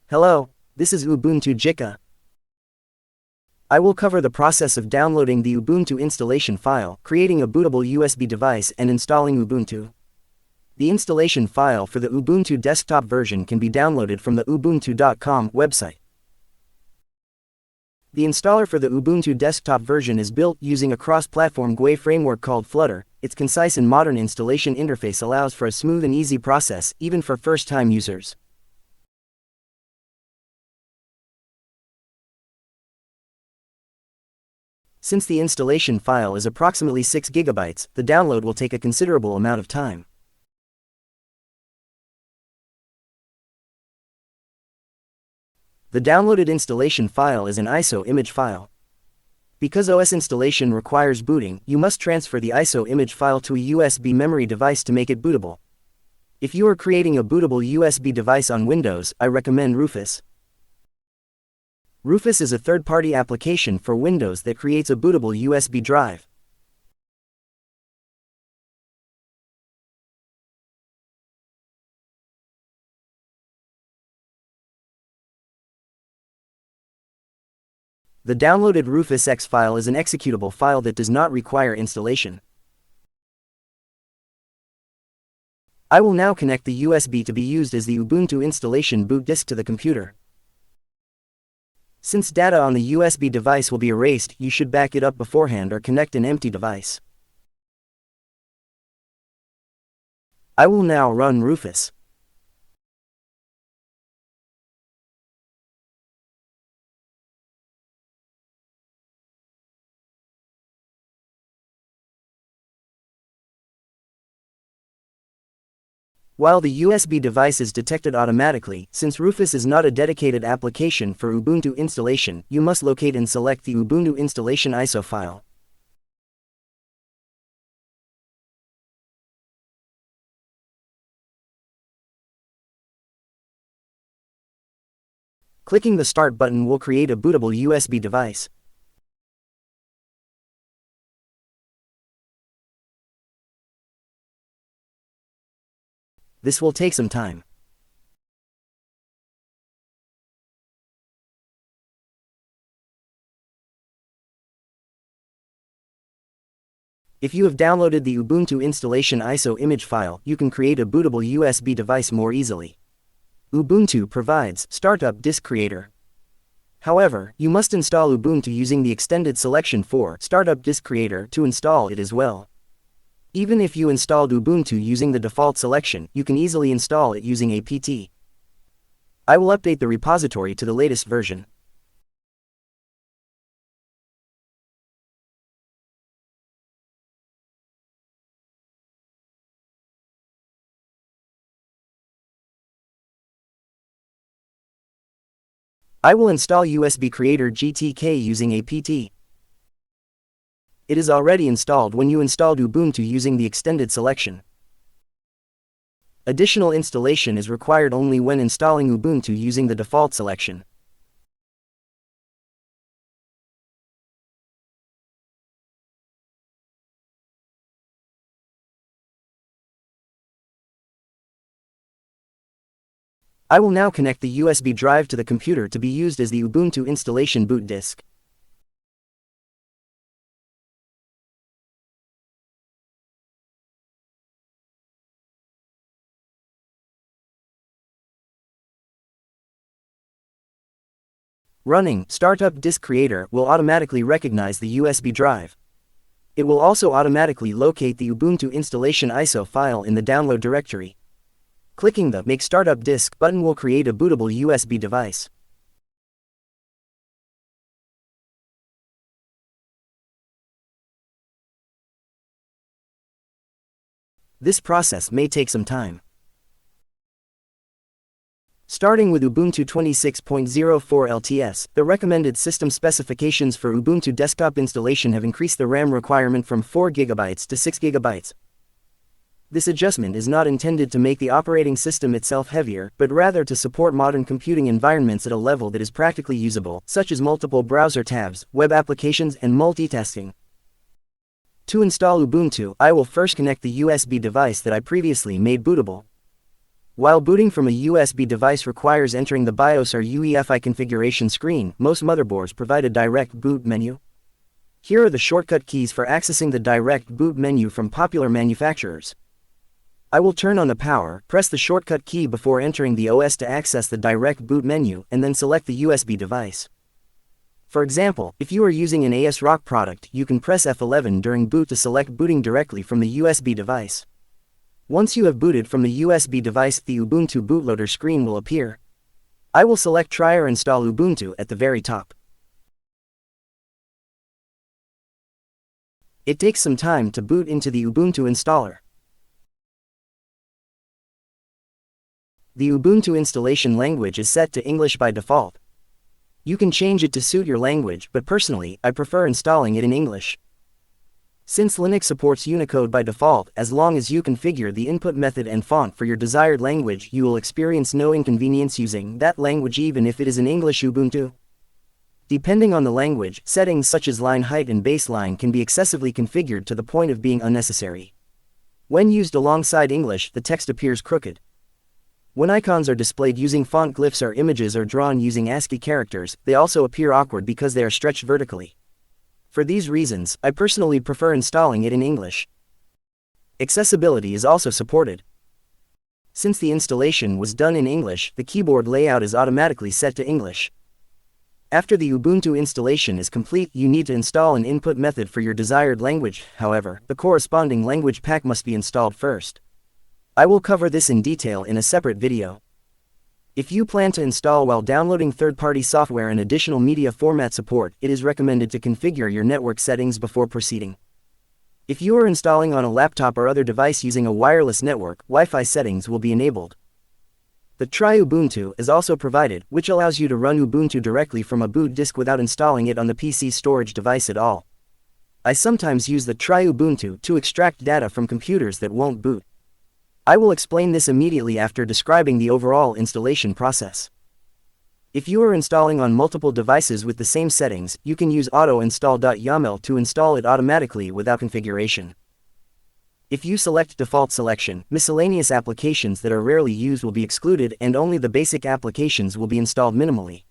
Hello, this is Ubuntu Gicha. I will cover the process of downloading the Ubuntu installation file, creating a bootable USB device and installing Ubuntu. The installation file for the Ubuntu desktop version can be downloaded from the ubuntu.com website. The installer for the Ubuntu desktop version is built using a cross-platform GUI framework called Flutter. Its concise and modern installation interface allows for a smooth and easy process, even for first-time users. Since the installation file is approximately 6 GB, the download will take a considerable amount of time. The downloaded installation file is an ISO image file. Because OS installation requires booting, you must transfer the ISO image file to a USB memory device to make it bootable. If you are creating a bootable USB device on Windows, I recommend Rufus. Rufus is a third-party application for Windows that creates a bootable USB drive. The downloaded Rufus X file is an executable file that does not require installation. I will now connect the USB to be used as the Ubuntu installation boot disk to the computer. Since data on the USB device will be erased, you should back it up beforehand or connect an empty device. I will now run Rufus. While the USB device is detected automatically, since Rufus is not a dedicated application for Ubuntu installation, you must locate and select the Ubuntu installation ISO file. Clicking the Start button will create a bootable USB device. This will take some time. If you have downloaded the Ubuntu installation ISO image file, you can create a bootable USB device more easily. Ubuntu provides Startup Disk Creator. However, you must install Ubuntu using the extended selection for Startup Disk Creator to install it as well. Even if you installed Ubuntu using the default selection, you can easily install it using apt. I will update the repository to the latest version. I will install usb-creator-gtk using apt. It is already installed when you installed Ubuntu using the extended selection. Additional installation is required only when installing Ubuntu using the default selection. I will now connect the USB drive to the computer to be used as the Ubuntu installation boot disk. Running Startup Disk Creator will automatically recognize the USB drive. It will also automatically locate the Ubuntu installation ISO file in the download directory. Clicking the Make Startup Disk button will create a bootable USB device. This process may take some time. Starting with Ubuntu 26.04 LTS, the recommended system specifications for Ubuntu desktop installation have increased the RAM requirement from 4 GB to 6 GB. This adjustment is not intended to make the operating system itself heavier, but rather to support modern computing environments at a level that is practically usable, such as multiple browser tabs, web applications, and multitasking. To install Ubuntu, I will first connect the USB device that I previously made bootable. While booting from a USB device requires entering the BIOS or UEFI configuration screen, most motherboards provide a direct boot menu. Here are the shortcut keys for accessing the direct boot menu from popular manufacturers. I will turn on the power, press the shortcut key before entering the OS to access the direct boot menu, and then select the USB device. For example, if you are using an ASRock product, you can press F11 during boot to select booting directly from the USB device. Once you have booted from the USB device, the Ubuntu bootloader screen will appear. I will select Try or Install Ubuntu at the very top. It takes some time to boot into the Ubuntu installer. The Ubuntu installation language is set to English by default. You can change it to suit your language, but personally, I prefer installing it in English. Since Linux supports Unicode by default, as long as you configure the input method and font for your desired language, you will experience no inconvenience using that language even if it is an English Ubuntu. Depending on the language, settings such as line height and baseline can be excessively configured to the point of being unnecessary. When used alongside English, the text appears crooked. When icons are displayed using font glyphs or images are drawn using ASCII characters, they also appear awkward because they are stretched vertically. For these reasons, I personally prefer installing it in English. Accessibility is also supported. Since the installation was done in English, the keyboard layout is automatically set to English. After the Ubuntu installation is complete, you need to install an input method for your desired language. However, the corresponding language pack must be installed first. I will cover this in detail in a separate video. If you plan to install while downloading third-party software and additional media format support, it is recommended to configure your network settings before proceeding. If you are installing on a laptop or other device using a wireless network, Wi-Fi settings will be enabled. The Try Ubuntu is also provided, which allows you to run Ubuntu directly from a boot disk without installing it on the PC storage device at all. I sometimes use the Try Ubuntu to extract data from computers that won't boot. I will explain this immediately after describing the overall installation process. If you are installing on multiple devices with the same settings, you can use auto-install.yaml to install it automatically without configuration. If you select default selection, miscellaneous applications that are rarely used will be excluded and only the basic applications will be installed minimally.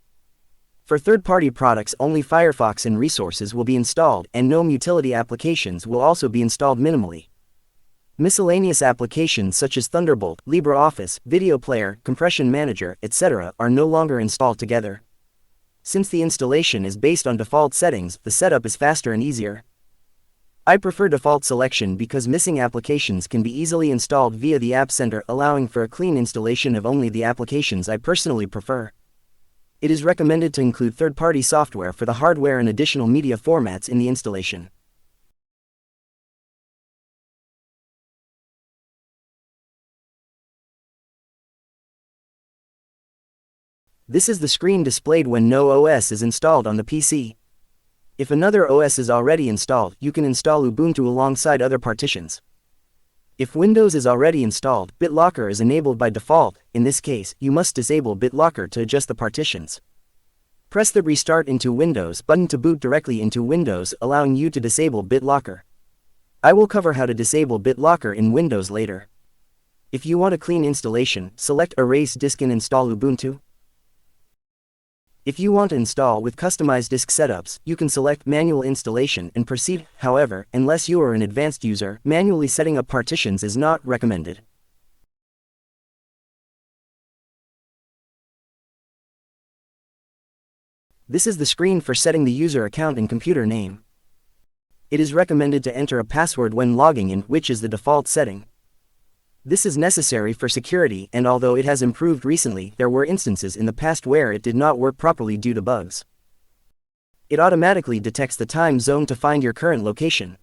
For third-party products, only Firefox and resources will be installed, and GNOME utility applications will also be installed minimally. Miscellaneous applications such as Thunderbolt, LibreOffice, Video Player, Compression Manager, etc. are no longer installed together. Since the installation is based on default settings, the setup is faster and easier. I prefer default selection because missing applications can be easily installed via the App Center, allowing for a clean installation of only the applications I personally prefer. It is recommended to include third-party software for the hardware and additional media formats in the installation. This is the screen displayed when no OS is installed on the PC. If another OS is already installed, you can install Ubuntu alongside other partitions. If Windows is already installed, BitLocker is enabled by default. In this case, you must disable BitLocker to adjust the partitions. Press the Restart into Windows button to boot directly into Windows, allowing you to disable BitLocker. I will cover how to disable BitLocker in Windows later. If you want a clean installation, select Erase Disk and install Ubuntu. If you want to install with customized disk setups, you can select Manual Installation and proceed. However, unless you are an advanced user, manually setting up partitions is not recommended. This is the screen for setting the user account and computer name. It is recommended to enter a password when logging in, which is the default setting. This is necessary for security, and although it has improved recently, there were instances in the past where it did not work properly due to bugs. It automatically detects the time zone to find your current location.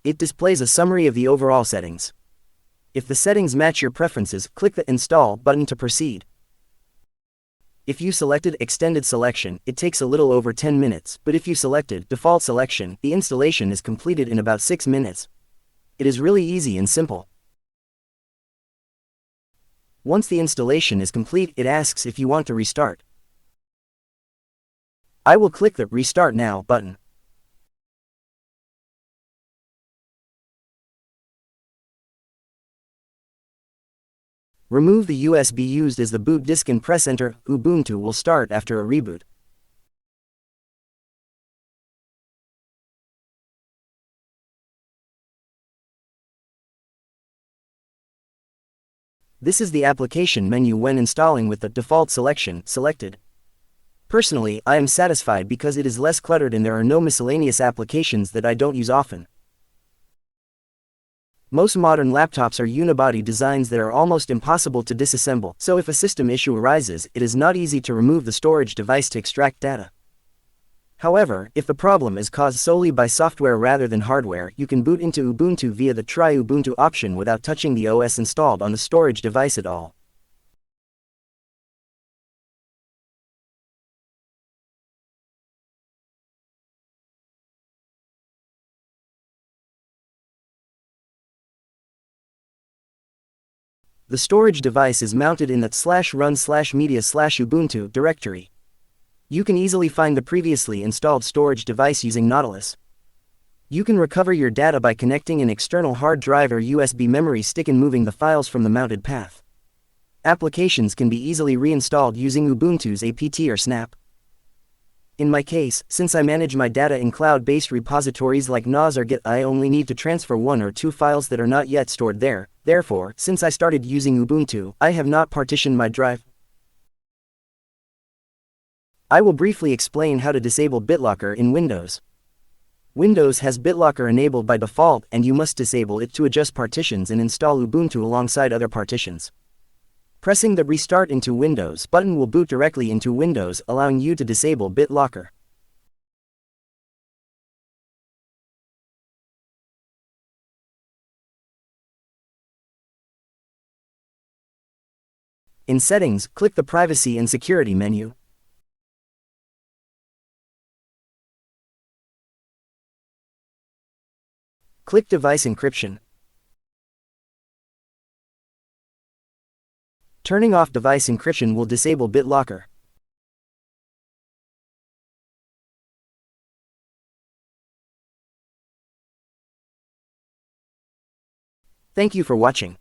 It displays a summary of the overall settings. If the settings match your preferences, click the Install button to proceed. If you selected Extended Selection, it takes a little over 10 minutes, but if you selected Default Selection, the installation is completed in about 6 minutes. It is really easy and simple. Once the installation is complete, it asks if you want to restart. I will click the Restart Now button. Remove the USB used as the boot disk and press enter. Ubuntu will start after a reboot. This is the application menu when installing with the default selection selected. Personally, I am satisfied because it is less cluttered and there are no miscellaneous applications that I don't use often. Most modern laptops are unibody designs that are almost impossible to disassemble, so if a system issue arises, it is not easy to remove the storage device to extract data. However, if the problem is caused solely by software rather than hardware, you can boot into Ubuntu via the Try Ubuntu option without touching the OS installed on the storage device at all. The storage device is mounted in that /run/media/Ubuntu directory. You can easily find the previously installed storage device using Nautilus. You can recover your data by connecting an external hard drive or USB memory stick and moving the files from the mounted path. Applications can be easily reinstalled using Ubuntu's apt or snap. In my case, since I manage my data in cloud-based repositories like NAS or Git, I only need to transfer 1 or 2 files that are not yet stored there. Therefore, since I started using Ubuntu, I have not partitioned my drive. I will briefly explain how to disable BitLocker in Windows. Windows has BitLocker enabled by default, and you must disable it to adjust partitions and install Ubuntu alongside other partitions. Pressing the Restart into Windows button will boot directly into Windows, allowing you to disable BitLocker. In Settings, click the Privacy and Security menu. Click Device Encryption. Turning off device encryption will disable BitLocker. Thank you for watching.